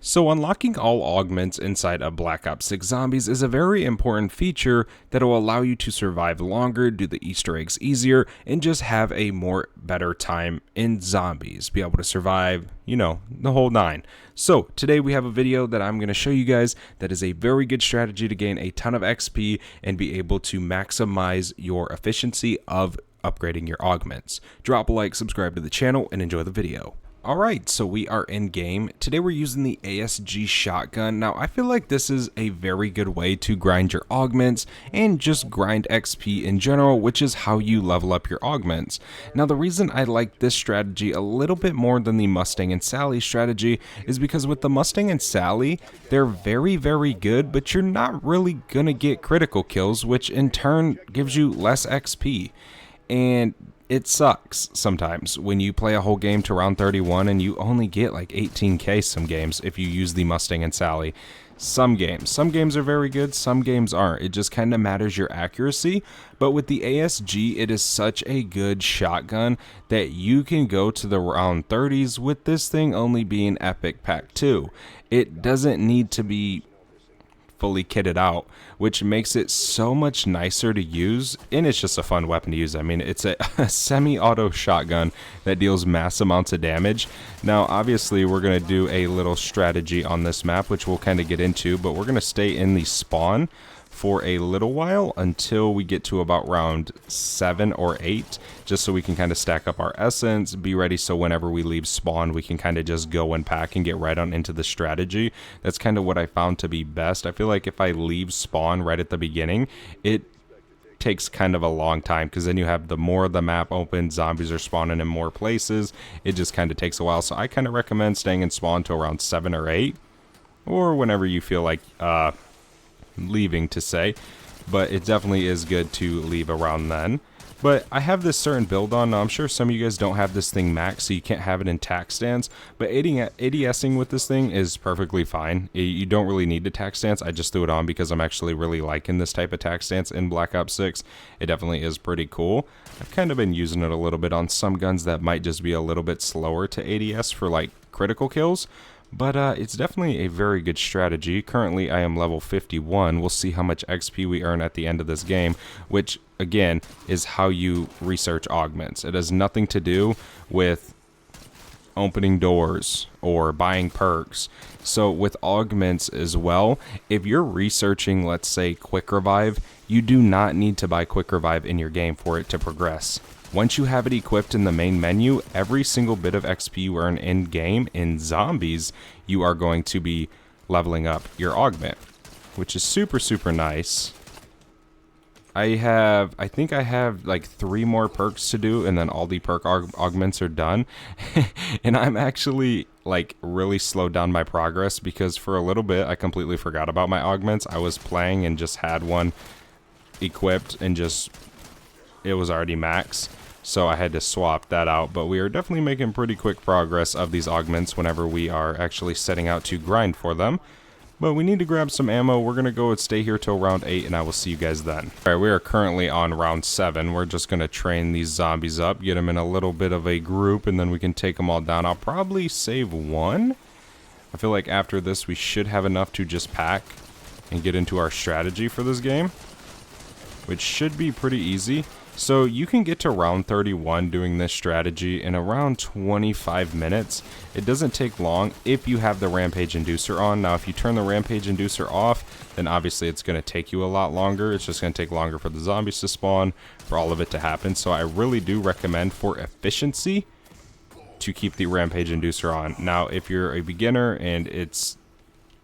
So unlocking all augments inside of Black Ops 6 Zombies is a very important feature that will allow you to survive longer, do the Easter eggs easier, and just have a better time in zombies. Be able to survive, the whole nine. So today we have a video that I'm going to show you guys that is a very good strategy to gain a ton of XP and be able to maximize your efficiency of upgrading your augments. Drop a like, subscribe to the channel, and enjoy the video. Alright, so we are in game. Today we're using the ASG shotgun. Now I feel like this is a very good way to grind your augments and just grind XP in general, which is how you level up your augments. Now the reason I like this strategy a little bit more than the Mustang and Sally strategy is because with the Mustang and Sally, they're very good, but you're not really gonna get critical kills, which in turn gives you less XP. And it sucks sometimes when you play a whole game to round 31 and you only get like 18k some games if you use the Mustang and Sally. Some games are very good, some games aren't. It just kind of matters your accuracy. But with the ASG, it is such a good shotgun that you can go to the round 30s with this thing only being Epic Pack 2. It doesn't need to be fully kitted out, which makes it so much nicer to use, and it's just a fun weapon to use. I mean, it's a semi-auto shotgun that deals mass amounts of damage. Now obviously we're going to do a little strategy on this map, which we'll kind of get into, but we're going to stay in the spawn for a little while until we get to about round 7 or 8, just so we can kind of stack up our essence, be ready so whenever we leave spawn we can kind of just go and pack and get right on into the strategy. That's kind of what I found to be best. I feel like if I leave spawn right at the beginning, it takes kind of a long time, because then you have the more the map opens, zombies are spawning in more places, it just kind of takes a while. So I kind of recommend staying in spawn to around 7 or 8, or whenever you feel like leaving to say, but it definitely is good to leave around then. But I have this certain build on. Now I'm sure some of you guys don't have this thing max, so you can't have it in tac stance, but ADSing with this thing is perfectly fine. You don't really need to tac stance. I just threw it on because I'm actually really liking this type of tac stance in Black Ops 6. It definitely is pretty cool. I've kind of been using it a little bit on some guns that might just be a little bit slower to ADS for like critical kills. But it's definitely a very good strategy. Currently I am level 51. We'll see how much XP we earn at the end of this game, which again is how you research augments. It has nothing to do with opening doors or buying perks. So with augments as well, if you're researching, let's say, quick revive, you do not need to buy quick revive in your game for it to progress. Once you have it equipped in the main menu, every single bit of XP you earn in game in zombies, you are going to be leveling up your augment, which is super nice. I think I have like 3 more perks to do, and then all the perk augments are done. And I'm actually like really slowed down my progress, because for a little bit I completely forgot about my augments. I was playing and just had one equipped and it was already max, so I had to swap that out. But we are definitely making pretty quick progress of these augments whenever we are actually setting out to grind for them. But we need to grab some ammo. We're gonna go and stay here till round 8, and I will see you guys then. Alright, we are currently on round 7. We're just gonna train these zombies up, get them in a little bit of a group, and then we can take them all down. I'll probably save one. I feel like after this we should have enough to just pack and get into our strategy for this game, which should be pretty easy. So you can get to round 31 doing this strategy in around 25 minutes. It doesn't take long if you have the Rampage Inducer on. Now if you turn the Rampage Inducer off, then obviously it's going to take you a lot longer. It's just going to take longer for the zombies to spawn, for all of it to happen. So I really do recommend, for efficiency, to keep the Rampage Inducer on. Now if you're a beginner and it's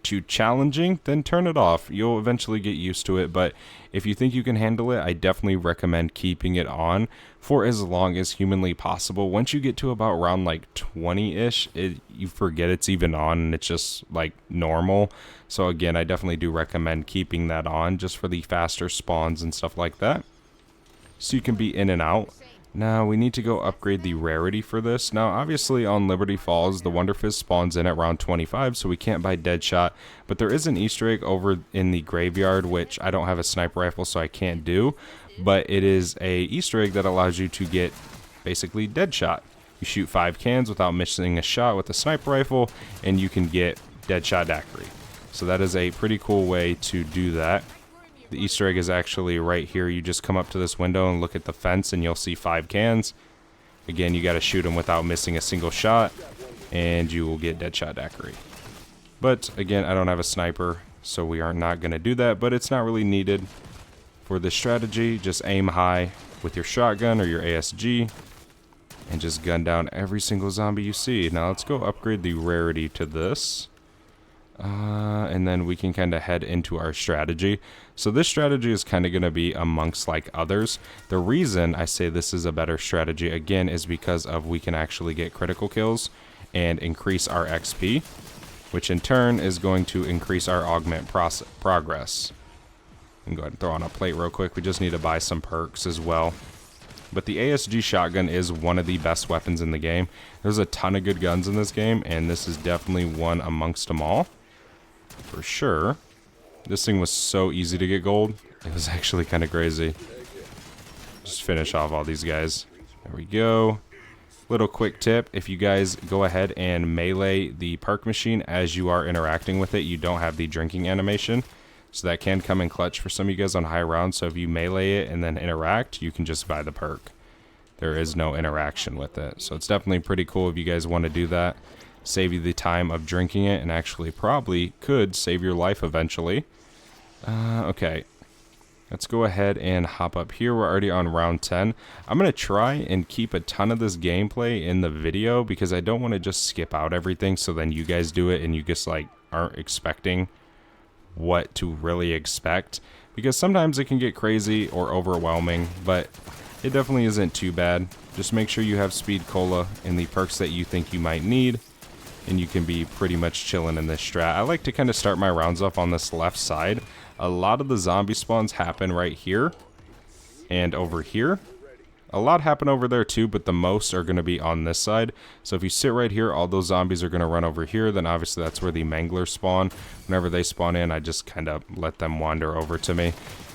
too challenging, then turn it off. You'll eventually get used to it, but if you think you can handle it, I definitely recommend keeping it on for as long as humanly possible. Once you get to about round like 20-ish, you forget it's even on, and it's just like normal. So again, I definitely do recommend keeping that on just for the faster spawns and stuff like that, so you can be in and out. Now we need to go upgrade the rarity for this. Now obviously on Liberty Falls the Wonder Fizz spawns in at round 25, so we can't buy Deadshot, but there is an Easter egg over in the graveyard, which I don't have a sniper rifle so I can't do, but it is a Easter egg that allows you to get basically Deadshot. You shoot 5 cans without missing a shot with a sniper rifle, and you can get Deadshot daiquiri. So that is a pretty cool way to do that. The Easter egg is actually right here. You just come up to this window and look at the fence and you'll see 5 cans. Again, you got to shoot them without missing a single shot, and you will get Deadshot daiquiri. But again, I don't have a sniper, so we are not going to do that, but it's not really needed for this strategy. Just aim high with your shotgun or your ASG and just gun down every single zombie you see. Now let's go upgrade the rarity to this. And then we can kind of head into our strategy. So this strategy is kind of going to be amongst like others. The reason I say this is a better strategy again is because of we can actually get critical kills and increase our XP, which in turn is going to increase our augment progress. And go ahead and throw on a plate real quick. We just need to buy some perks as well. But the ASG shotgun is one of the best weapons in the game. There's a ton of good guns in this game, and this is definitely one amongst them all. For sure. This thing was so easy to get gold. It was actually kind of crazy. Just finish off all these guys. There we go. Little quick tip. If you guys go ahead and melee the perk machine as you are interacting with it, you don't have the drinking animation. So that can come in clutch for some of you guys on high rounds. So if you melee it and then interact, you can just buy the perk. There is no interaction with it. So it's definitely pretty cool if you guys want to do that. Save you the time of drinking it and actually probably could save your life eventually. Okay. Let's go ahead and hop up here. We're already on round 10. I'm going to try and keep a ton of this gameplay in the video because I don't want to just skip out everything so then you guys do it and you just like aren't expecting what to really expect, because sometimes it can get crazy or overwhelming, but it definitely isn't too bad. Just make sure you have speed cola and the perks that you think you might need, and you can be pretty much chilling in this strat. I like to kind of start my rounds off on this left side. A lot of the zombie spawns happen right here and over here. A lot happen over there too, but the most are going to be on this side. So if you sit right here, all those zombies are going to run over here. Then obviously that's where the manglers spawn. Whenever they spawn in, I just kind of let them wander over to me.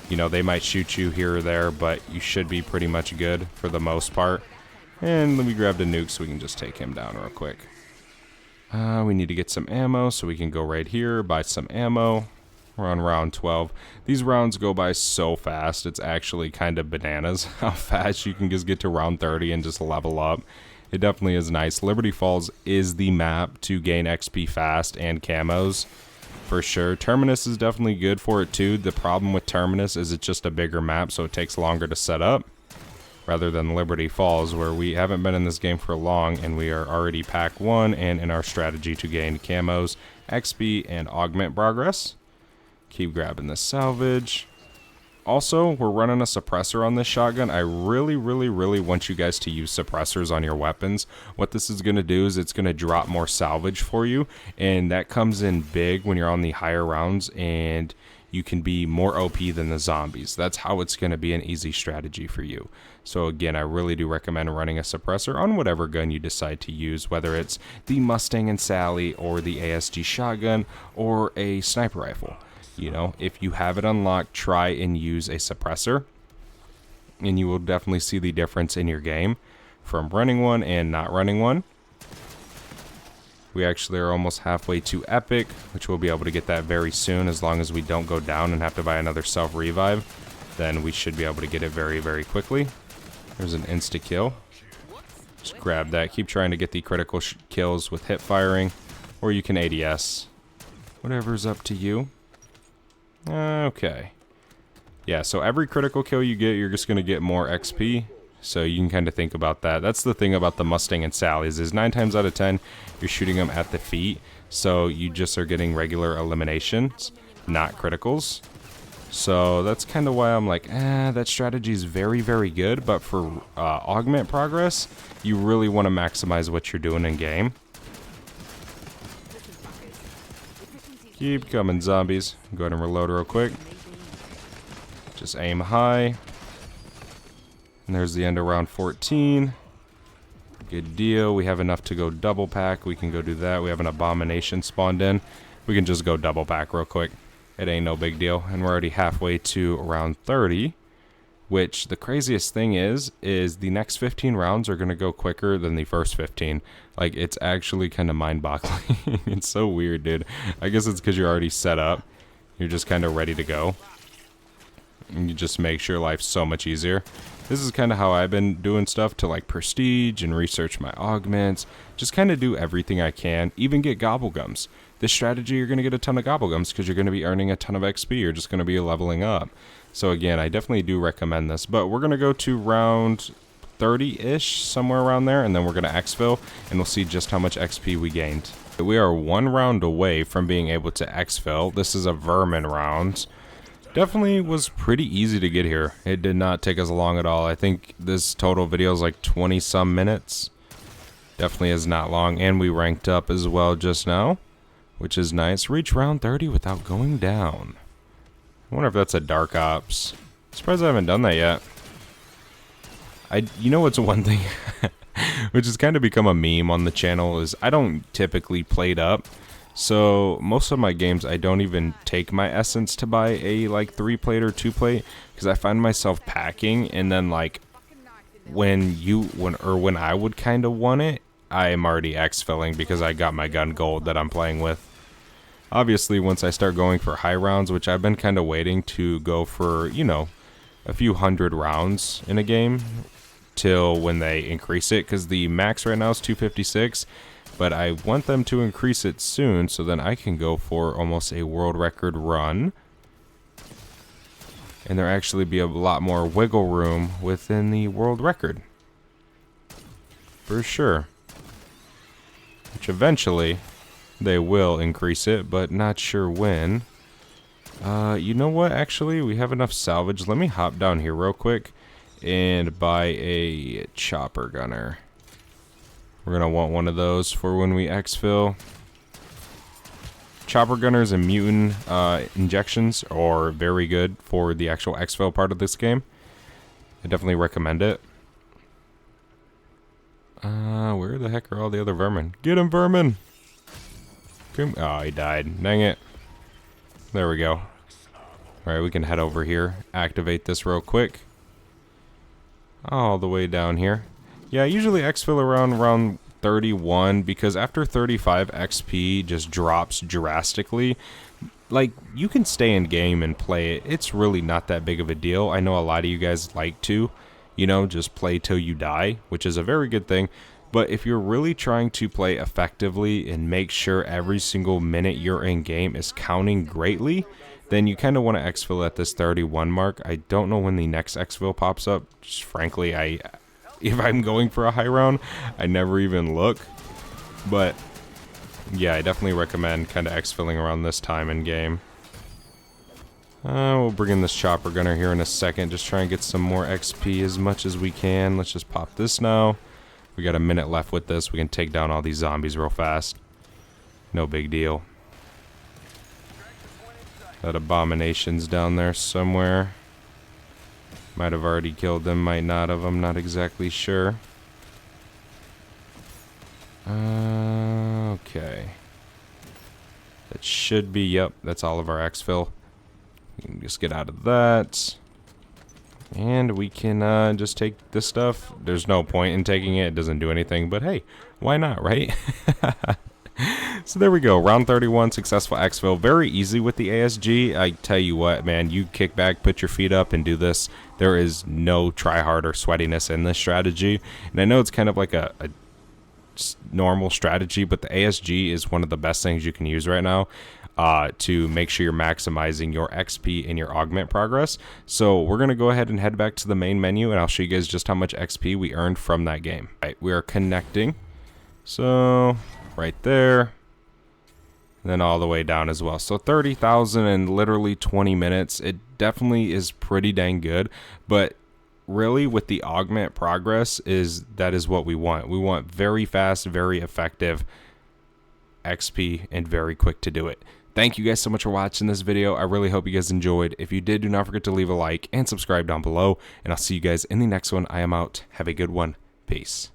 You know, they might shoot you here or there, but you should be pretty much good for the most part. And let me grab the nuke so we can just take him down real quick. We need to get some ammo, so we can go right here, buy some ammo. We're on round 12. These rounds go by so fast. It's actually kind of bananas how fast you can just get to round 30 and just level up. It definitely is nice. Liberty Falls is the map to gain XP fast and camos for sure. Terminus is definitely good for it too. The problem with Terminus is it's just a bigger map, so it takes longer to set up rather than Liberty Falls, where we haven't been in this game for long and we are already pack 1 and in our strategy to gain camos, XP, and augment progress. Keep grabbing the salvage. Also, we're running a suppressor on this shotgun. I really want you guys to use suppressors on your weapons. What this is going to do is it's going to drop more salvage for you, and that comes in big when you're on the higher rounds and you can be more OP than the zombies. That's how it's going to be an easy strategy for you. So again, I really do recommend running a suppressor on whatever gun you decide to use, whether it's the Mustang and Sally or the ASG shotgun or a sniper rifle. You know, if you have it unlocked, try and use a suppressor, and you will definitely see the difference in your game from running one and not running one. We actually are almost halfway to epic, which we'll be able to get that very soon. As long as we don't go down and have to buy another self-revive, then we should be able to get it very quickly. There's an insta-kill. Just grab that. Keep trying to get the critical kills with hip firing, or you can ADS. Whatever's up to you. Okay. Yeah, so every critical kill you get, you're just going to get more XP. So you can kind of think about that. That's the thing about the Mustang and Sally's is 9 times out of 10, you're shooting them at the feet. So you just are getting regular eliminations, not criticals. So that's kind of why I'm like, that strategy is very good. But for augment progress, you really want to maximize what you're doing in game. Keep coming, zombies. Go ahead and reload real quick. Just aim high. And there's the end of round 14. Good deal. We have enough to go double pack. We can go do that. We have an abomination spawned in. We can just go double pack real quick. It ain't no big deal. And we're already halfway to round 30. which the craziest thing is the next 15 rounds are going to go quicker than the first 15. Like, it's actually kind of mind-boggling. It's so weird, dude. I guess it's because you're already set up. You're just kind of ready to go. And you just makes your life so much easier. This is kind of how I've been doing stuff to like prestige and research my augments. Just kind of do everything I can, even get gobblegums. This strategy, you're going to get a ton of gobblegums because you're going to be earning a ton of XP. You're just going to be leveling up. So again, I definitely do recommend this. But we're going to go to round 30-ish, somewhere around there, and then we're going to exfil, and we'll see just how much XP we gained. We are 1 round away from being able to exfil. This is a vermin round. Definitely was pretty easy to get here. It did not take us long at all. I think this total video is like 20 some minutes. Definitely is not long, and we ranked up as well just now, which is nice. Reach round 30 without going down. I wonder if that's a dark ops. Surprised I haven't done that yet. You know what's one thing which has kind of become a meme on the channel is I don't typically plate up. So most of my games I don't even take my essence to buy a like 3-plate or 2-plate because I find myself packing, and then like when I would kind of want it, I am already exfilling because I got my gun gold that I'm playing with. Obviously once I start going for high rounds, which I've been kind of waiting to go for, you know, a few hundred rounds in a game till when they increase it, because the max right now is 256. But I want them to increase it soon so then I can go for almost a world record run. And there actually be a lot more wiggle room within the world record. For sure. Which eventually they will increase it, but not sure when. You know what? Actually, we have enough salvage. Let me hop down here real quick and buy a chopper gunner. We're going to want one of those for when we exfil. Chopper gunners and mutant injections are very good for the actual exfil part of this game. I definitely recommend it. Where the heck are all the other vermin? Get him, vermin! Oh, he died. Dang it. There we go. Alright, we can head over here. Activate this real quick. All the way down here. Yeah, I usually exfil around 31 because after 35 XP just drops drastically. Like, you can stay in game and play it. It's really not that big of a deal. I know a lot of you guys like to, you know, just play till you die, which is a very good thing. But if you're really trying to play effectively and make sure every single minute you're in game is counting greatly, then you kind of want to exfil at this 31 mark. I don't know when the next exfil pops up. Just frankly, if I'm going for a high round, I never even look. But yeah, I definitely recommend kind of exfilling around this time in game. We'll bring in this chopper gunner here in a second. Just try and get some more XP as much as we can. Let's just pop this now. We got a minute left with this. We can take down all these zombies real fast. No big deal. That abomination's down there somewhere. Might have already killed them, might not have. I'm not exactly sure. Okay. That should be, yep, that's all of our exfil. We can just get out of that. And we can just take this stuff. There's no point in taking it. It doesn't do anything. But hey, why not, right? So there we go. Round 31, successful exfil. Very easy with the ASG. I tell you what, man, you kick back, put your feet up, and do this. There is no try-hard or sweatiness in this strategy. And I know it's kind of like a normal strategy, but the ASG is one of the best things you can use right now to make sure you're maximizing your XP and your augment progress. So we're going to go ahead and head back to the main menu, and I'll show you guys just how much XP we earned from that game. All right, we are connecting. So right there. And then all the way down as well. So 30,000 in literally 20 minutes. It definitely is pretty dang good. But really with the augment progress that is what we want. We want very fast, very effective XP and very quick to do it. Thank you guys so much for watching this video. I really hope you guys enjoyed. If you did, do not forget to leave a like and subscribe down below. And I'll see you guys in the next one. I am out. Have a good one. Peace.